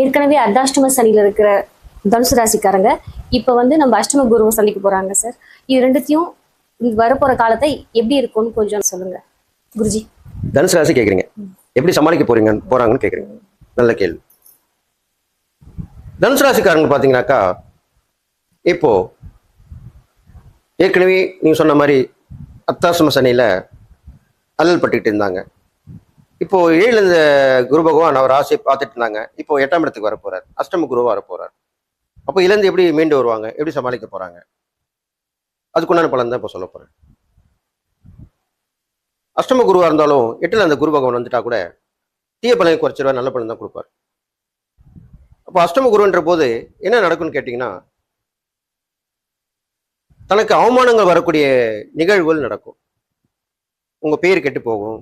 ஏற்கனவே அர்த்தாஷ்டம சனியில் இருக்கிற தனுசு ராசிக்காரங்க இப்போ வந்து நம்ம அஷ்டம குருவை சந்திக்க போறாங்க சார். இது ரெண்டுத்தையும் வரப்போற காலத்தை எப்படி இருக்கும்னு கொஞ்சம் சொல்லுங்க குருஜி. தனுசு ராசி கேட்குறீங்க, எப்படி சமாளிக்க போறாங்கன்னு கேட்குறீங்க. நல்ல கேள்வி. தனுசு ராசிக்காரங்க பார்த்தீங்கன்னாக்கா இப்போ ஏற்கனவே நீங்க சொன்ன மாதிரி அர்த்தாஷ்டம சனியில அல்லல் பட்டுக்கிட்டு இருந்தாங்க. இப்போ ஏழு இந்த குரு பகவான் அவர் ராசியை பார்த்துட்டு இருந்தாங்க. இப்போ 8ஆம் இடத்துக்கு வர போறார், அஷ்டம குருவா வர போறார். அப்போ இருந்து எப்படி மீண்டு வருவாங்க, எப்படி சமாளிக்க போறாங்க, அதுக்குண்டான பலன் தான் இப்போ சொல்ல போறேன். அஷ்டம குருவா இருந்தாலும் 8ல் அந்த குரு பகவான் வந்துட்டா கூட தீய பலனை குறைச்சிருவார், நல்ல பலன் தான் கொடுப்பார். அப்போ அஷ்டம குருன்ற போது என்ன நடக்கும்னு கேட்டீங்கன்னா, தனக்கு அவமானங்கள் வரக்கூடிய நிகழ்வுகள் நடக்கும். உங்க பேர் கெட்டு போகும்.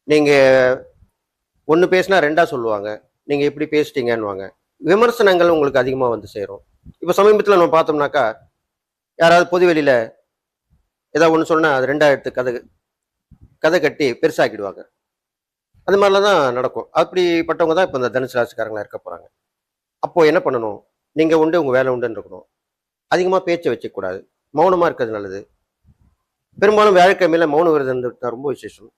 நீங்க ஒன்று பேசினா ரெண்டா சொல்லுவாங்க, நீங்க எப்படி பேசிட்டீங்கன்னுவாங்க. விமர்சனங்கள் உங்களுக்கு அதிகமாக வந்து சேரும். இப்போ சமீபத்தில் நம்ம பார்த்தோம்னாக்கா, யாராவது பொதுவெளியில ஏதாவது ஒன்று சொன்னா அது ரெண்டா எடுத்து கதை கட்டி பெருசாக்கிடுவாங்க. அது மாதிரிலாம் தான் நடக்கும். அப்படிப்பட்டவங்க தான் இப்போ இந்த தனுசு ராசிக்காரங்களா இருக்க போறாங்க. அப்போ என்ன பண்ணணும், நீங்க உண்டு உங்க வேலை உண்டுன்னு இருக்கணும். அதிகமாக பேச்சை வச்சுக்கூடாது, மௌனமா இருக்கிறது நல்லது. பெரும்பாலும் வியாழக்கிழமையில மௌன விரதம் இருந்துட்டா ரொம்ப விசேஷம்.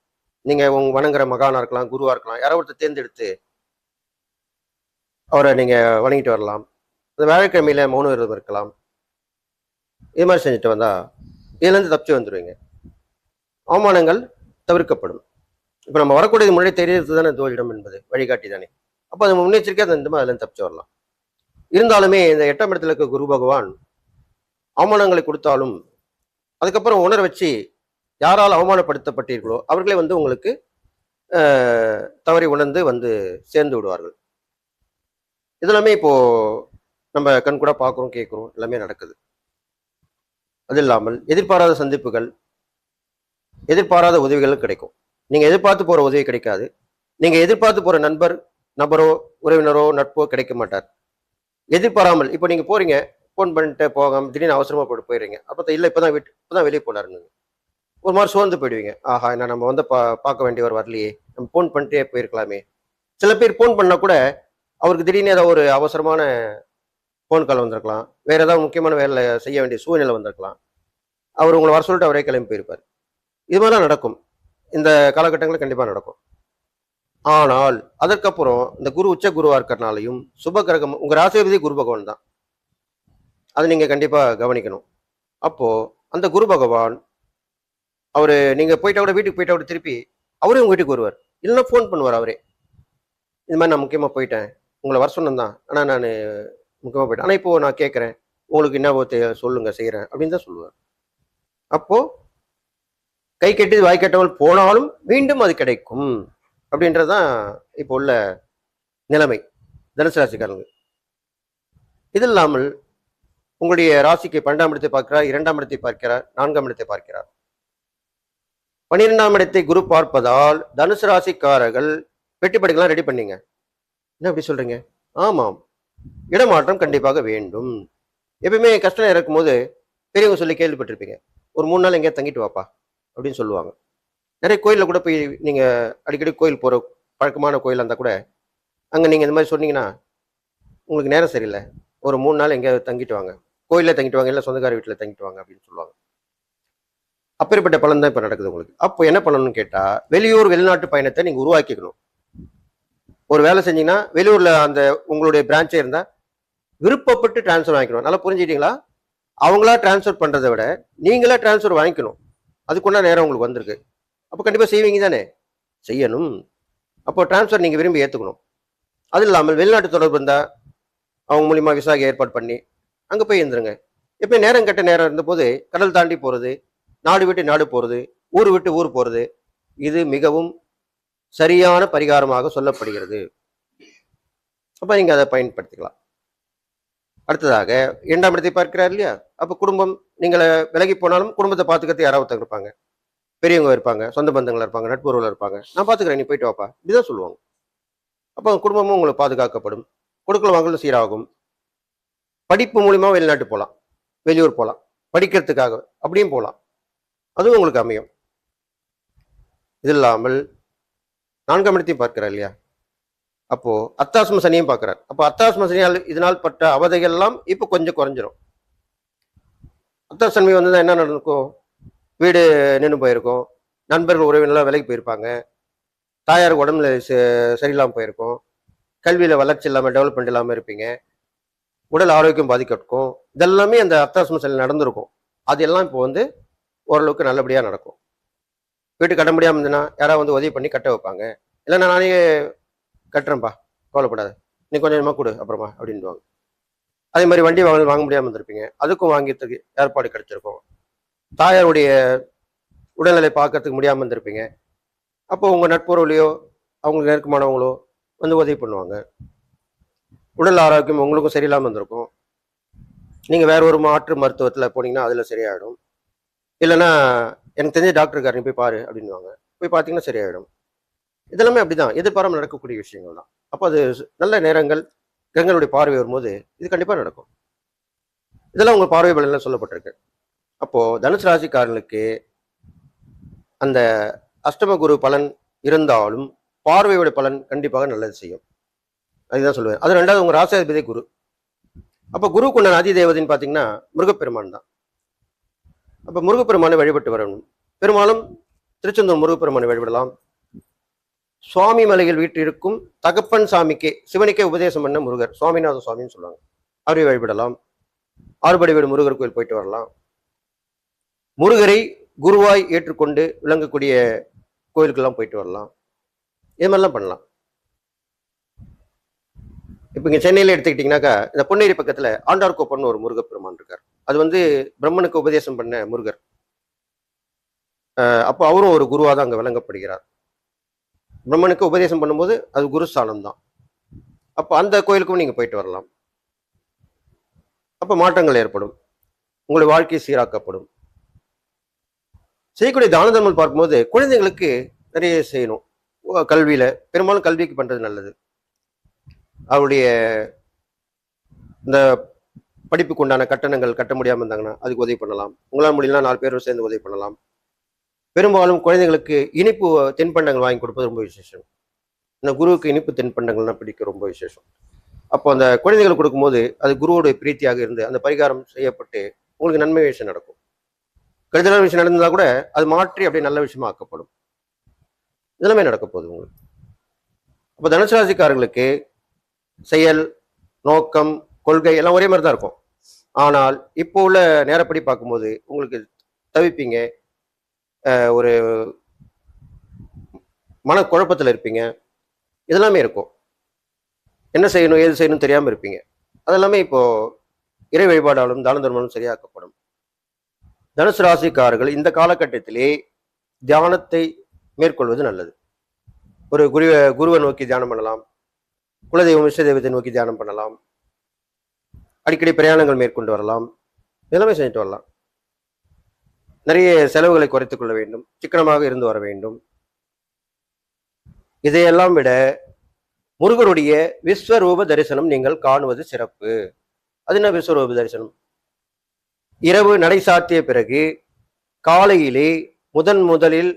நீங்க உங்க வணங்குற மகானா இருக்கலாம், குருவா இருக்கலாம், யாரோ ஒருத்தர் தேர்ந்தெடுத்து அவரை நீங்க வணங்கிட்டு வரலாம். அந்த வியாழக்கிழமையில மௌன விரதம் இருக்கலாம். இது மாதிரி செஞ்சுட்டு வந்தா இதுலேருந்து தப்பிச்சு வந்துடுவீங்க. அவமானங்கள் தவிர்க்கப்படும். இப்போ நம்ம வரக்கூடியது முன்னாடி தெரியறது தானே ஜோதிடம் என்பது, வழிகாட்டி தானே. அப்போ அது முன்னெச்சரிக்கை அந்த அதுலேருந்து தப்பிச்சு வரலாம். இருந்தாலுமே இந்த 8ஆம் இடத்துல இருக்க குரு பகவான் அவமானங்களை கொடுத்தாலும் அதுக்கப்புறம் உணர வச்சு யாரால் அவமானப்படுத்தப்பட்டீர்களோ அவர்களே வந்து உங்களுக்கு தவறி உணர்ந்து வந்து சேர்ந்து விடுவார்கள். இதெல்லாமே இப்போ நம்ம கண் கூட பார்க்குறோம், கேட்குறோம், எல்லாமே நடக்குது. அது இல்லாமல் எதிர்பாராத சந்திப்புகள், எதிர்பாராத உதவிகள் கிடைக்கும். நீங்க எதிர்பார்த்து போற உதவி கிடைக்காது. நீங்க எதிர்பார்த்து போற நபரோ உறவினரோ நட்போ கிடைக்க மாட்டார். எதிர்பாராமல் இப்போ நீங்க போறீங்க, ஃபோன் பண்ணிட்டு போகாம திடீர்னு அவசரமா போட்டு போயிடுறீங்க. அப்போ இல்லை இப்பதான் வெளியே போனாருன்னு ஒரு மாதிரி சோர்ந்து போயிடுவீங்க. ஆஹா, என்ன நம்ம வந்து பார்க்க வேண்டியவர் வரலையே, நம்ம ஃபோன் பண்ணிட்டே போயிருக்கலாமே. சில பேர் ஃபோன் பண்ணா கூட அவருக்கு திடீர்னு ஏதாவது ஒரு அவசரமான ஃபோன் கால் வந்திருக்கலாம், வேற ஏதாவது முக்கியமான வேலை செய்ய வேண்டிய சூழ்நிலை வந்திருக்கலாம். அவர் உங்களை வர சொல்லிட்டு அவரே கிளம்பி போயிருப்பார். இது மாதிரிலாம் நடக்கும், இந்த காலகட்டங்களில் கண்டிப்பாக நடக்கும். ஆனால் அதற்கப்புறம் இந்த குரு உச்ச குருவா இருக்கிறனாலையும் சுப கிரகம் உங்க ராசிபதி குரு பகவான் தான், அதை நீங்க கண்டிப்பா கவனிக்கணும். அப்போ அந்த குரு பகவான் அவரு நீங்க போயிட்டா கூட, வீட்டுக்கு போயிட்டா கூட திருப்பி அவரே உங்க வீட்டுக்கு வருவார், இல்லைன்னா ஃபோன் பண்ணுவார் அவரே. இது மாதிரி நான் முக்கியமா போயிட்டேன், உங்களை வர சொன்னேன் தான், ஆனா நான் முக்கியமா போயிட்டேன், ஆனா இப்போ நான் கேட்கறேன், உங்களுக்கு என்ன சொல்லுங்க செய்யறேன் அப்படின்னு தான் சொல்லுவார். அப்போ கை கெட்டு வாய் கெட்டவள் போனாலும் மீண்டும் அது கிடைக்கும் அப்படின்றதுதான் இப்போ உள்ள நிலைமை தனுசு ராசிக்காரங்க. இது இல்லாமல் உங்களுடைய ராசிக்கு 12ஆம் இடத்தை பார்க்கிறார், 2ஆம் இடத்தை பார்க்கிறார், 4ஆம் இடத்தை பார்க்கிறார். 12ஆம் இடத்தை குரு பார்ப்பதால் தனுசு ராசிக்காரர்கள் வெட்டி படிக்கலாம் ரெடி பண்ணீங்க. என்ன அப்படி சொல்றீங்க? ஆமாம், இடமாற்றம் கண்டிப்பாக வேண்டும். எப்பயுமே கஷ்டம் நேரம் இருக்கும்போது பெரியவங்க சொல்லி கேள்விப்பட்டிருப்பீங்க, ஒரு 3 நாள் எங்கேயா தங்கிட்டு வாப்பா அப்படின்னு சொல்லுவாங்க. நிறைய கோயிலில் கூட போய் நீங்க அடிக்கடி கோயில் போற பழக்கமான கோயில் இருந்தா கூட அங்க நீங்க இந்த மாதிரி சொன்னீங்கன்னா, உங்களுக்கு நேரம் சரியில்லை, ஒரு 3 நாள் எங்கேயாவது தங்கிட்டு வாங்க, கோயிலில் தங்கிட்டு வாங்க, இல்லை சொந்தக்கார வீட்டில் தங்கிட்டு வாங்க அப்படின்னு சொல்லுவாங்க. அப்பேற்பட்ட பலன் தான் இப்ப நடக்குது உங்களுக்கு. அப்போ என்ன பண்ணணும்னு கேட்டா, வெளியூர் வெளிநாட்டு பயணத்தை நீங்க உருவாக்கிக்கணும். ஒரு வேலை செஞ்சீங்கன்னா வெளியூர்ல அந்த உங்களுடைய பிரான்ச்சே இருந்தா விருப்பப்பட்டு டிரான்ஸ்ஃபர் வாங்கிக்கணும். நல்லா புரிஞ்சுக்கிட்டீங்களா? அவங்களா டிரான்ஸ்ஃபர் பண்றதை விட நீங்களா டிரான்ஸ்ஃபர் வாங்கிக்கணும். அதுக்குன்னா நேரம் உங்களுக்கு வந்திருக்கு. அப்போ கண்டிப்பா செய்வீங்க தானே? செய்யணும். அப்போ டிரான்ஸ்ஃபர் நீங்க விரும்பி ஏத்துக்கணும். அது இல்லாமல் வெளிநாட்டு தொடர்பு இருந்தா அவங்க மூலியமா விசா ஏற்பாடு பண்ணி அங்க போய் இருந்துருங்க. எப்பயும் நேரம் கட்ட நேரம் இருந்த போது கடல் தாண்டி போறது, நாடு விட்டு நாடு போறது, ஊர் விட்டு ஊர் போறது, இது மிகவும் சரியான பரிகாரமாக சொல்லப்படுகிறது. அப்ப நீங்க அதை பயன்படுத்திக்கலாம். அடுத்ததாக 2ஆம் இடத்தை பார்க்கிறார் இல்லையா? அப்ப குடும்பம், நீங்களை விலகி போனாலும் குடும்பத்தை பார்த்துக்கிறது யாராவது இருப்பாங்க, பெரியவங்க இருப்பாங்க, சொந்த பந்தங்கள் இருப்பாங்க, நட்புறவுகள் இருப்பாங்க. நான் பார்த்துக்கிறேன், நீ போயிட்டு வாப்பா, இப்படிதான் சொல்லுவாங்க. அப்போ குடும்பமும் உங்களுக்கு பாதுகாக்கப்படும், கொடுக்கல் வாங்கலும் சீராகும். படிப்பு மூலியமா வெளிநாட்டு போகலாம், வெளியூர் போகலாம், படிக்கிறதுக்காக அப்படியும் போகலாம், அதுவும் உங்களுக்கு அமையும். இது இல்லாமல் 4ஆம் இடத்தையும் பார்க்கிறார் இல்லையா? அப்போ அர்த்தாசிரம சனியும் பார்க்குறார். அப்போ அர்த்தாசிரம சனியால் இதனால் பட்ட அவதைகள் எல்லாம் இப்போ கொஞ்சம் குறைஞ்சிரும். அர்த்தாசிரமி வந்து என்ன நடக்கும்? வீடு நின்று போயிருக்கும், நண்பர்கள் உறவினர்லாம் விலைக்கு போயிருப்பாங்க, தாயாருக்கு உடம்புல சரியில்லாமல் போயிருக்கும், கல்வியில் வளர்ச்சி இல்லாமல் டெவலப்மெண்ட் இல்லாமல் இருப்பீங்க, உடல் ஆரோக்கியம் பாதிக்கட்டும். இதெல்லாமே அந்த அர்த்தாசிரம சனியில் நடந்திருக்கும். அது எல்லாம் இப்போ வந்து ஓரளவுக்கு நல்லபடியாக நடக்கும். வீட்டு கட்ட முடியாமல் இருந்ததுன்னா யாராவது வந்து உதவி பண்ணி கட்ட வைப்பாங்க. இல்லைன்னா நானே கட்டுறேன்ப்பா, கவலைப்படாத, நீ கொஞ்சம் கொஞ்சமாக கொடு அப்புறமா அப்படின்வாங்க. அதே மாதிரி வண்டி வாங்க முடியாமல் இருந்திருப்பீங்க, அதுக்கும் வாங்கிறதுக்கு ஏற்பாடு கிடைச்சிருக்கும். தாயாருடைய உடல்நிலை பார்க்கறதுக்கு முடியாமல் இருந்திருப்பீங்க, அப்போ உங்கள் நட்புறவுலையோ அவங்களுக்கு நெருக்கமானவங்களோ வந்து உதவி பண்ணுவாங்க. உடல் ஆரோக்கியம் உங்களுக்கும் சரியில்லாமல் இருந்திருக்கும், நீங்கள் வேற ஒரு மாற்று மருத்துவத்தில் போனீங்கன்னா அதில் சரியாயிடும். இல்லைன்னா எனக்கு தெரிஞ்ச டாக்டருக்கார நீ போய் பாரு அப்படின்வாங்க, போய் பார்த்தீங்கன்னா சரியாயிடும். இதெல்லாமே அப்படிதான் எதிர்பாராமல் நடக்கக்கூடிய விஷயங்கள் தான். அப்போ அது நல்ல நேரங்கள் கிரகங்களுடைய பார்வை வரும்போது இது கண்டிப்பாக நடக்கும். இதெல்லாம் உங்கள் பார்வை பலன்ல சொல்லப்பட்டிருக்கு. அப்போ தனுசு ராசிக்காரர்களுக்கு அந்த அஷ்டம குரு பலன் இருந்தாலும் பார்வையோட பலன் கண்டிப்பாக நல்லது செய்யும். அதுதான் சொல்லுவேன். அது ரெண்டாவது உங்க ராசாதிபதி குரு. அப்போ குருவுக்கு உண்டான அதி தேவதைன்னு பார்த்தீங்கன்னா முருகப்பெருமான் தான். அப்போ முருகப்பெருமானை வழிபட்டு வரணும். பெரும்பாலும் திருச்செந்தூர் முருகப்பெருமானை வழிபடலாம். சுவாமி மலையில் வீட்டிற்கும் தகப்பன் சாமிக்கே சிவனுக்கே உபதேசம் பண்ண முருகர் சுவாமிநாத சுவாமின்னு சொல்லுவாங்க, அவரை வழிபடலாம். ஆறுபடை வீடு முருகர் கோயில் போயிட்டு வரலாம். முருகரை குருவாய் ஏற்றுக்கொண்டு விளங்கக்கூடிய கோயிலுக்கெல்லாம் போயிட்டு வரலாம். இது மாதிரிலாம் பண்ணலாம். இப்போ இங்கே சென்னையில் எடுத்துக்கிட்டிங்கனாக்கா இந்த பொன்னேரி பக்கத்தில் ஆண்டார்கோப்பன்னு ஒரு முருகப்பெருமான் இருக்கார். அது வந்து பிரம்மனுக்கு உபதேசம் பண்ண முருகர். அப்போ அவரும் ஒரு குருவாக தான் அங்கே விளங்கப்படுகிறார். பிரம்மனுக்கு உபதேசம் பண்ணும்போது அது குருஸ்தானம் தான். அப்போ அந்த கோயிலுக்கும் நீங்கள் போயிட்டு வரலாம். அப்போ மாற்றங்கள் ஏற்படும், உங்களுடைய வாழ்க்கை சீராக்கப்படும். செய்யக்கூடிய தான தர்மம் பார்க்கும்போது குழந்தைங்களுக்கு நிறைய செய்யணும். கல்வியில பெரும்பாலும் கல்விக்கு பண்றது நல்லது. அவருடைய இந்த படிப்புக்கு உண்டான கட்டணங்கள் கட்ட முடியாமல் இருந்தாங்கன்னா அதுக்கு உதவி பண்ணலாம். உங்களால் முடியலாம் 4 பேரும் சேர்ந்து உதவி பண்ணலாம். பெரும்பாலும் குழந்தைங்களுக்கு இனிப்பு தென்பண்டங்கள் வாங்கி கொடுப்பது ரொம்ப விசேஷம். இந்த குருவுக்கு இனிப்பு தென்பண்டங்கள்லாம் பிடிக்க ரொம்ப விசேஷம். அப்போ அந்த குழந்தைகளுக்கு கொடுக்கும்போது அது குருவோடைய பிரீத்தியாக இருந்து அந்த பரிகாரம் செய்யப்பட்டு உங்களுக்கு நன்மை விஷயம் நடக்கும். கெடுதலான விஷயம் நடந்ததா கூட அது மாற்றி அப்படியே நல்ல விஷயமா ஆக்கப்படும். இதெல்லாமே நடக்க போகுது உங்களுக்கு. அப்போ தனுசு ராசிக்காரர்களுக்கு செயல், நோக்கம், கொள்கை எல்லாம் ஒரே மாதிரி தான் இருக்கும். ஆனால் இப்போ உள்ள நேரப்படி பார்க்கும்போது உங்களுக்கு தவிப்பீங்க, ஒரு மனக்குழப்பத்தில் இருப்பீங்க, இதெல்லாமே இருக்கும். என்ன செய்யணும் ஏது செய்யணும் தெரியாமல் இருப்பீங்க. அதெல்லாமே இப்போ இறை வழிபாடாலும் தான தர்மமும் சரியாக்கப்படும். தனுசு ராசிக்காரர்கள் இந்த காலகட்டத்திலே தியானத்தை மேற்கொள்வது நல்லது. ஒரு குருவை நோக்கி தியானம் பண்ணலாம், குலதெய்வம் இஷ்ட தெய்வத்தை நோக்கி தியானம் பண்ணலாம், அடிக்கடி பிரயாணங்கள் மேற்கொண்டு வரலாம், எல்லாமே செஞ்சுட்டு வரலாம். நிறைய செலவுகளை குறைத்துக் கொள்ள வேண்டும், சிக்கனமாக இருந்து வர வேண்டும். இதையெல்லாம் விட முருகருடைய விஸ்வரூப தரிசனம் நீங்கள் காணுவது சிறப்பு. அது என்ன விஸ்வரூப தரிசனம்? இரவு நடை சாத்திய பிறகு காலையிலே முதலில்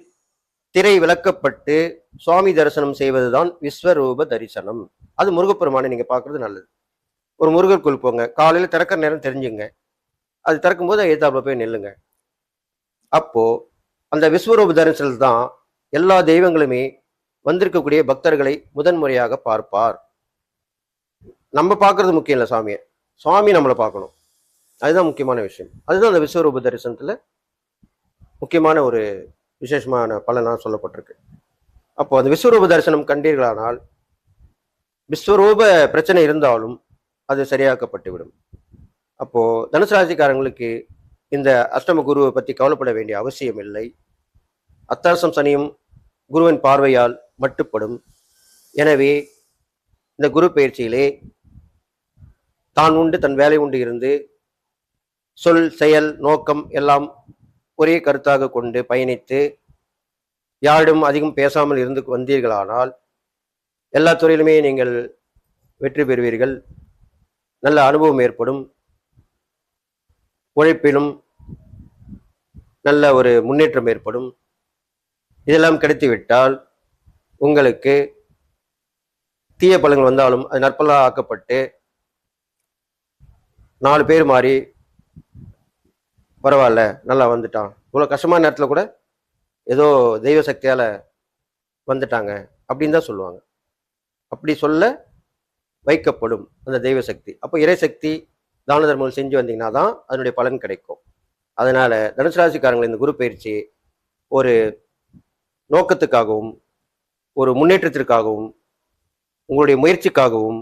திரை விளக்கப்பட்டு சுவாமி தரிசனம் செய்வதுதான் விஸ்வரூப தரிசனம். அது முருகப்பெருமானை நீங்க பார்க்கறது நல்லது. ஒரு முருகர் கோயில் போங்க, காலையில திறக்கிற நேரம் தெரிஞ்சுங்க, அது திறக்கும் போது எதிர்த்தாப்புல போய் நில்லுங்க. அப்போ அந்த விஸ்வரூப தரிசனத்தில் தான் எல்லா தெய்வங்களுமே வந்திருக்கக்கூடிய பக்தர்களை முதன்முறையாக பார்ப்பார். நம்ம பார்க்கறது முக்கியம் இல்லை சாமியை, சுவாமி நம்மளை பார்க்கணும். அதுதான் முக்கியமான விஷயம். அதுதான் அந்த விஸ்வரூப தரிசனத்துல முக்கியமான ஒரு விசேஷமான பலனாக சொல்லப்பட்டிருக்கு. அப்போ அந்த விஸ்வரூப தரிசனம் கண்டீர்களானால் விஸ்வரூப பிரச்சனை இருந்தாலும் அது சரியாக்கப்பட்டுவிடும். அப்போ தனுசு ராசிக்காரங்களுக்கு இந்த அஷ்டம குருவை பற்றி கவலைப்பட வேண்டிய அவசியம் இல்லை. அத்தாசம் சனியும் குருவின் பார்வையால் மட்டுப்படும். எனவே இந்த குரு பயிற்சியிலே தான் உண்டு தன் வேலை உண்டு இருந்து சொல், செயல், நோக்கம் எல்லாம் ஒரே கருத்தாக கொண்டு பயணித்து யாரிடம் அதிகம் பேசாமல் இருந்து வந்தீர்களானால் எல்லா துறையிலுமே நீங்கள் வெற்றி பெறுவீர்கள். நல்ல அனுபவம் ஏற்படும். உழைப்பிலும் நல்ல ஒரு முன்னேற்றம் ஏற்படும். இதெல்லாம் கிடைத்துவிட்டால் உங்களுக்கு தீய பலன்கள் வந்தாலும் அது நற்பலனாக ஆக்கப்பட்டு 4 பேர் மாறி பரவாயில்ல நல்லா வந்துட்டான், இவ்வளோ கஷ்டமான நேரத்தில் கூட ஏதோ தெய்வ சக்தியால் வந்துட்டாங்க அப்படின்னு தான் சொல்லுவாங்க. அப்படி சொல்ல வைக்கப்படும் அந்த தெய்வ சக்தி. அப்போ இறை சக்தி தான தர்மங்கள் செஞ்சு வந்தீங்கன்னா தான் அதனுடைய பலன் கிடைக்கும். அதனால தனுசு ராசிக்காரங்களை இந்த குரு பயிற்சி ஒரு நோக்கத்துக்காகவும் ஒரு முன்னேற்றத்திற்காகவும் உங்களுடைய முயற்சிக்காகவும்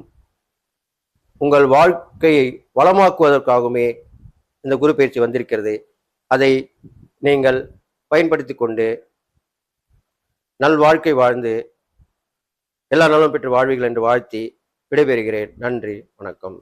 உங்கள் வாழ்க்கையை வளமாக்குவதற்காகவுமே இந்த குரு பயிற்சி வந்திருக்கிறது. அதை நீங்கள் பயன்படுத்தி கொண்டு நல்வாழ்க்கை வாழ்ந்து எல்லா நலமும் பெற்று வாழ்வீர்கள் என்று வாழ்த்தி விடைபெறுகிறேன். நன்றி, வணக்கம்.